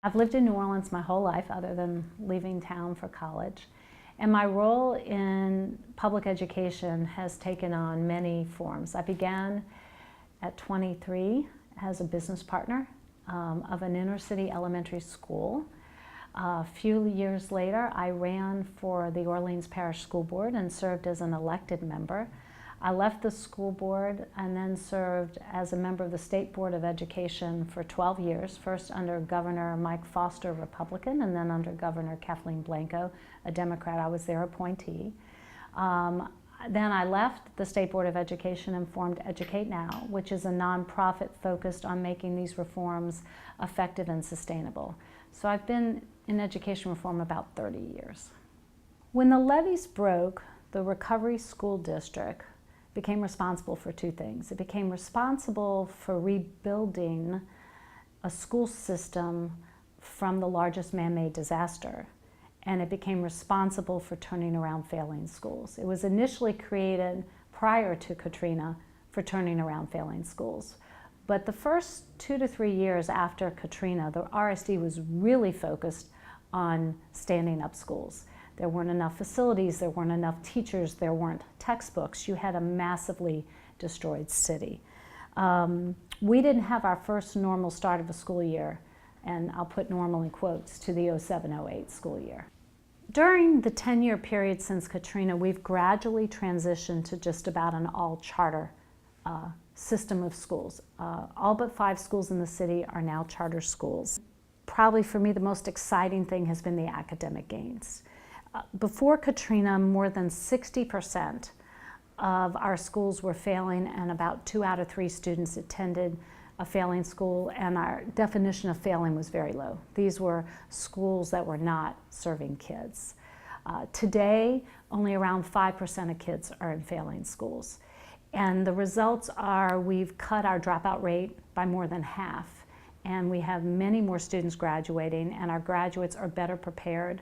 I've lived in New Orleans my whole life other than leaving town for college. And my role in public education has taken on many forms. I began at 23 as a business partner of an inner city elementary school. A few years later, I ran for the Orleans Parish School Board and served as an elected member. I left the school board and then served as a member of the State Board of Education for 12 years, first under Governor Mike Foster, Republican, and then under Governor Kathleen Blanco, a Democrat. I was their appointee. Then I left the State Board of Education and formed Educate Now, which is a nonprofit focused on making these reforms effective and sustainable. So I've been in education reform about 30 years. When the levees broke, the Recovery School District became responsible for two things. It became responsible for rebuilding a school system from the largest man-made disaster, and it became responsible for turning around failing schools. It was initially created prior to Katrina for turning around failing schools. But the first 2 to 3 years after Katrina, the RSD was really focused on standing up schools. There weren't enough facilities, there weren't enough teachers, there weren't textbooks. You had a massively destroyed city. We didn't have our first normal start of a school year, and I'll put normal in quotes, to the 07-08 school year. During the 10-year period since Katrina, we've gradually transitioned to just about an all-charter system of schools. All but 5 schools in the city are now charter schools. Probably for me, the most exciting thing has been the academic gains. Before Katrina, more than 60% of our schools were failing, and about 2 out of 3 students attended a failing school, and our definition of failing was very low. These were schools that were not serving kids. Today, only around 5% of kids are in failing schools. And the results are we've cut our dropout rate by more than half, and we have many more students graduating, and our graduates are better prepared.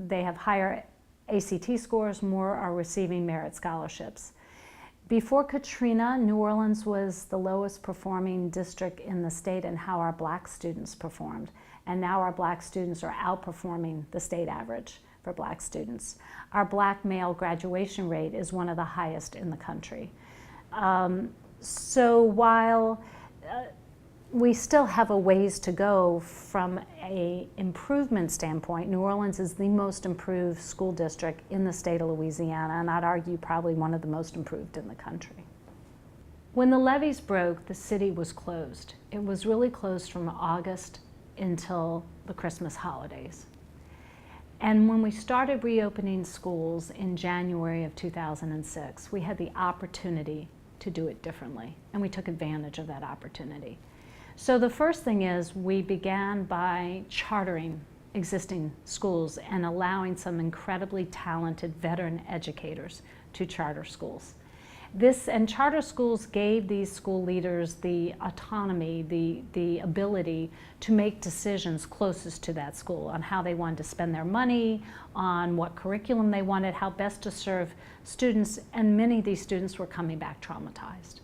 They have higher ACT scores, more are receiving merit scholarships. Before Katrina, New Orleans was the lowest performing district in the state in how our black students performed. And now our black students are outperforming the state average for black students. Our black male graduation rate is one of the highest in the country. So while we still have a ways to go from an improvement standpoint, New Orleans is the most improved school district in the state of Louisiana, and I'd argue probably one of the most improved in the country. When the levees broke, the city was closed. It was really closed from August until the Christmas holidays. And when we started reopening schools in January of 2006, we had the opportunity to do it differently, and we took advantage of that opportunity. So the first thing is we began by chartering existing schools and allowing some incredibly talented veteran educators to charter schools. And charter schools gave these school leaders the autonomy, the ability to make decisions closest to that school on how they wanted to spend their money, on what curriculum they wanted, how best to serve students, and many of these students were coming back traumatized.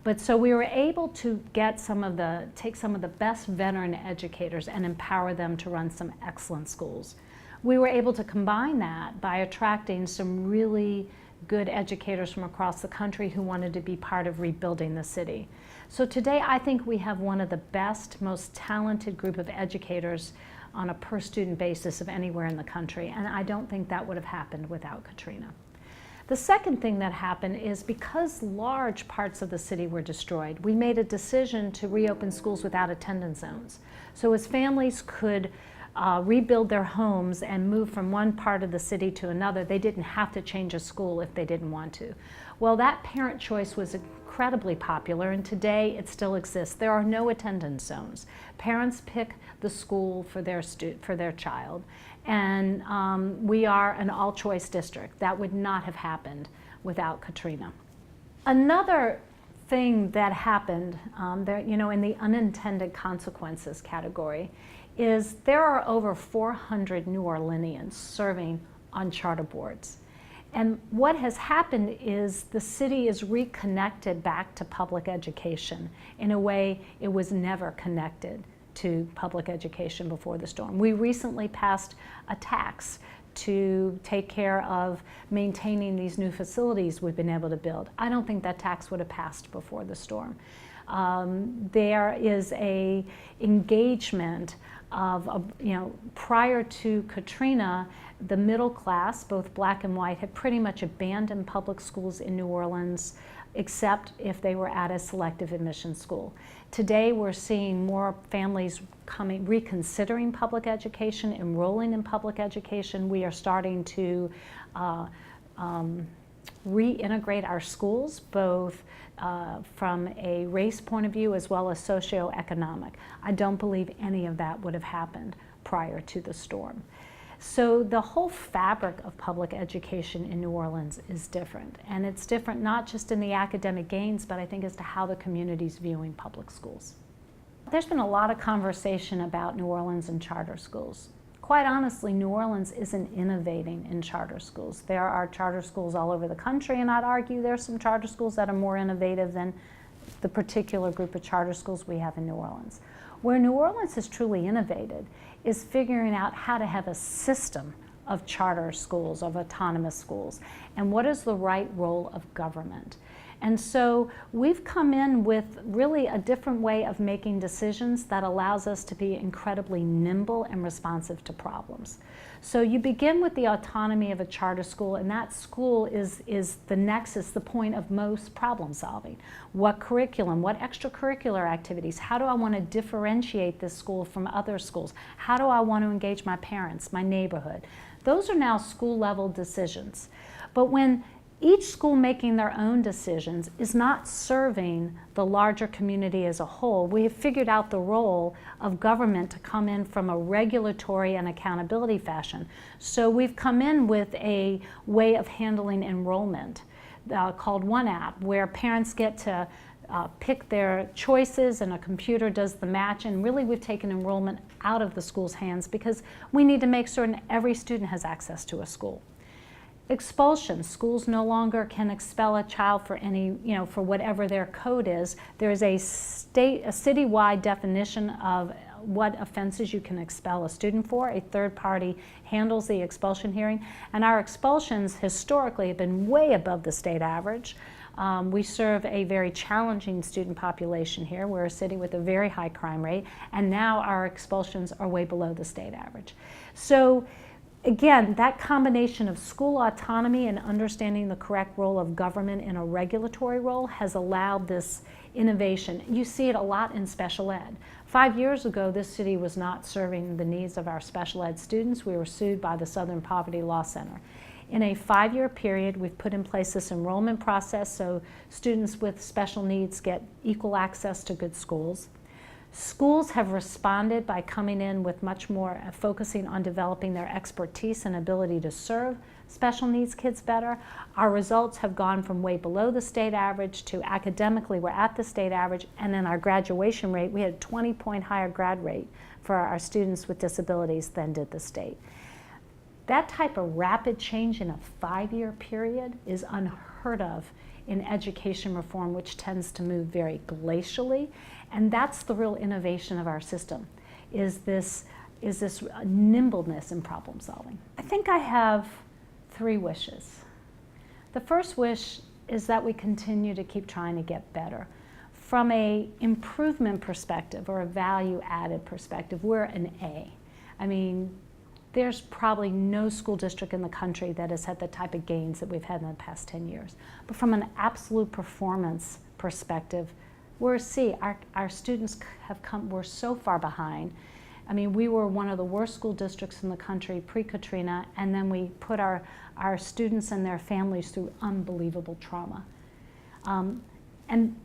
But so we were able to take some of the best veteran educators and empower them to run some excellent schools. We were able to combine that by attracting some really good educators from across the country who wanted to be part of rebuilding the city. So today I think we have one of the best, most talented group of educators on a per student basis of anywhere in the country, and I don't think that would have happened without Katrina. The second thing that happened is because large parts of the city were destroyed, we made a decision to reopen schools without attendance zones. So as families could rebuild their homes and move from one part of the city to another, they didn't have to change a school if they didn't want to. Well, that parent choice was incredibly popular, and today it still exists. There are no attendance zones. Parents pick the school for their child, and we are an all-choice district. That would not have happened without Katrina. Another thing that happened, in the unintended consequences category, is there are over 400 New Orleanians serving on charter boards. And what has happened is the city is reconnected back to public education in a way it was never connected to public education before the storm. We recently passed a tax to take care of maintaining these new facilities we've been able to build. I don't think that tax would have passed before the storm. There is a engagement of, prior to Katrina, the middle class, both black and white, had pretty much abandoned public schools in New Orleans, except if they were at a selective admission school. Today we're seeing more families reconsidering public education, enrolling in public education. We are starting to reintegrate our schools, both from a race point of view as well as socioeconomic. I don't believe any of that would have happened prior to the storm. So the whole fabric of public education in New Orleans is different. And it's different not just in the academic gains, but I think as to how the community's viewing public schools. There's been a lot of conversation about New Orleans and charter schools. Quite honestly, New Orleans isn't innovating in charter schools. There are charter schools all over the country, and I'd argue there are some charter schools that are more innovative than the particular group of charter schools we have in New Orleans. Where New Orleans has truly innovated is figuring out how to have a system of charter schools, of autonomous schools, and what is the right role of government. And so we've come in with really a different way of making decisions that allows us to be incredibly nimble and responsive to problems. So you begin with the autonomy of a charter school, and that school is the nexus, the point of most problem solving. What curriculum, what extracurricular activities, how do I want to differentiate this school from other schools? How do I want to engage my parents, my neighborhood? Those are now school level decisions. But when each school making their own decisions is not serving the larger community as a whole, we have figured out the role of government to come in from a regulatory and accountability fashion. So we've come in with a way of handling enrollment called One App, where parents get to pick their choices and a computer does the match, and really we've taken enrollment out of the school's hands because we need to make certain every student has access to a school. Expulsion. Schools no longer can expel a child for any, for whatever their code is. There is a citywide definition of what offenses you can expel a student for. A third party handles the expulsion hearing, and our expulsions historically have been way above the state average. We serve a very challenging student population here. We're a city with a very high crime rate, and now our expulsions are way below the state average. So again, that combination of school autonomy and understanding the correct role of government in a regulatory role has allowed this innovation. You see it a lot in special ed. 5 years ago, this city was not serving the needs of our special ed students. We were sued by the Southern Poverty Law Center. In a 5-year period, we've put in place this enrollment process so students with special needs get equal access to good schools. Schools have responded by coming in with much more focusing on developing their expertise and ability to serve special needs kids better. Our results have gone from way below the state average to academically we're at the state average, and then our graduation rate, we had a 20-point higher grad rate for our students with disabilities than did the state. That type of rapid change in a 5-year period is unheard of in education reform, which tends to move very glacially. And that's the real innovation of our system, is this nimbleness in problem solving. I think I have 3 wishes. The first wish is that we continue to keep trying to get better. From a improvement perspective or a value added perspective, we're an A. I mean, there's probably no school district in the country that has had the type of gains that we've had in the past 10 years. But from an absolute performance perspective, we're a C. Our students we're so far behind. I mean, we were one of the worst school districts in the country pre-Katrina, and then we put our students and their families through unbelievable trauma. And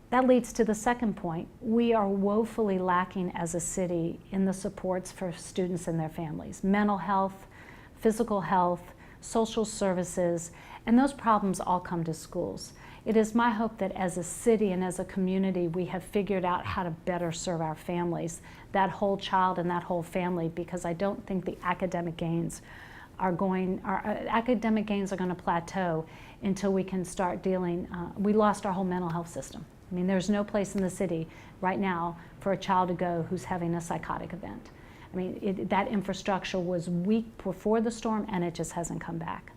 that leads to the second point. We are woefully lacking as a city in the supports for students and their families. Mental health, physical health, social services, and those problems all come to schools. It is my hope that as a city and as a community, we have figured out how to better serve our families, that whole child and that whole family, because I don't think the academic gains are going to plateau until we can start dealing. We lost our whole mental health system. I mean, there's no place in the city right now for a child to go who's having a psychotic event. I mean, that infrastructure was weak before the storm, and it just hasn't come back.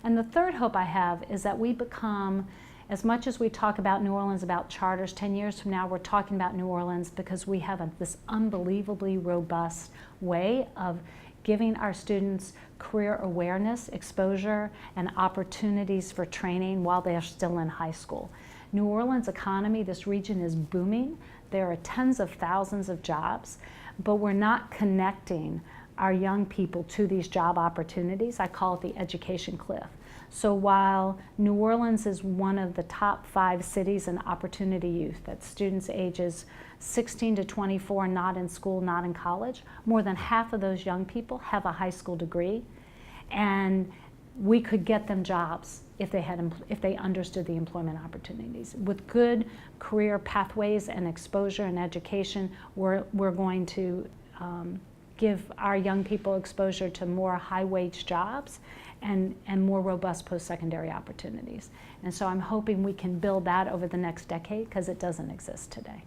And the third hope I have is that we become, as much as we talk about New Orleans, about charters, 10 years from now we're talking about New Orleans because we have this unbelievably robust way of giving our students career awareness, exposure, and opportunities for training while they are still in high school. New Orleans economy, this region is booming. There are tens of thousands of jobs, but we're not connecting our young people to these job opportunities. I call it the education cliff. So while New Orleans is one of the top 5 cities in opportunity youth, that's students ages 16 to 24, not in school, not in college, more than half of those young people have a high school degree, and we could get them jobs if they understood the employment opportunities. With good career pathways and exposure and education, we're going to give our young people exposure to more high-wage jobs and more robust post-secondary opportunities. And so I'm hoping we can build that over the next decade because it doesn't exist today.